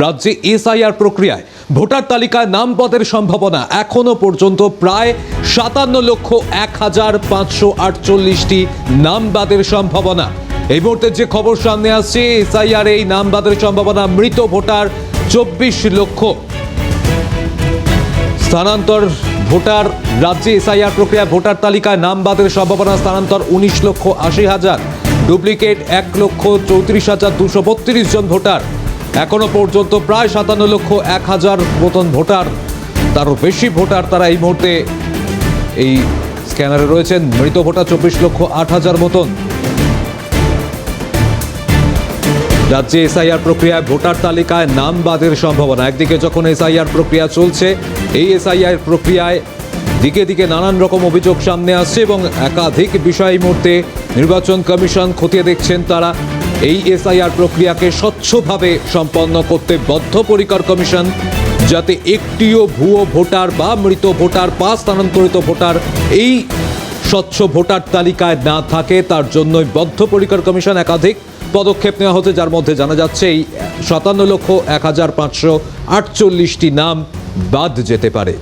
রাজ্যে এসআইআর প্রক্রিয়ায় ভোটার তালিকায় নাম পদের সম্ভাবনা এখনো পর্যন্ত প্রায় 57,01,548টি নাম বাদের সম্ভাবনা। এই মুহূর্তে যে খবর সামনে আসছে, এসআইআর এই নাম বাদের সম্ভাবনা মৃত ভোটার 24 লক্ষ। স্থানান্তর ভোটার রাজ্যে এসআইআর প্রক্রিয়ায় ভোটার তালিকায় নাম বাদের সম্ভাবনা স্থানান্তর 19,80,000, ডুপ্লিকেট 1,34,232 জন ভোটার। এখনো পর্যন্ত প্রায় 57,01,000 মতন ভোটার, তারও বেশি ভোটার তারা এই মুহূর্তে এই স্ক্যানারে রয়েছেন। মৃত ভোটার 24,08,000 মতন। রাজ্যে এসআইআর প্রক্রিয়ায় ভোটার তালিকায় নাম বাদের সম্ভাবনা। একদিকে যখন এসআইআর প্রক্রিয়া চলছে, এই এসআইআর প্রক্রিয়ায় দিকে দিকে নানান রকম অভিযোগ সামনে আসছে এবং একাধিক বিষয় এই মুহূর্তে নির্বাচন কমিশন খতিয়ে দেখছেন। তারা এই এসআইআর প্রক্রিয়াকে স্বচ্ছভাবে সম্পন্ন করতে বদ্ধপরিকর কমিশন, যাতে একটিও ভুয়ো ভোটার বা মৃত ভোটার বা স্থানান্তরিত ভোটার এই স্বচ্ছ ভোটার তালিকায় না থাকে, তার জন্যই বদ্ধপরিকর কমিশন। একাধিক পদক্ষেপ নেওয়া হচ্ছে, যার মধ্যে জানা যাচ্ছে এই 57,01,548টি নাম বাদ যেতে পারে।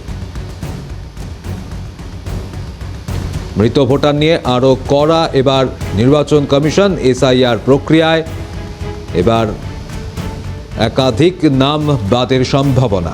মৃত ভোটার নিয়ে আরও কড়া এবার নির্বাচন কমিশন। এসআইআর প্রক্রিয়ায় এবার একাধিক নাম বাদের সম্ভাবনা।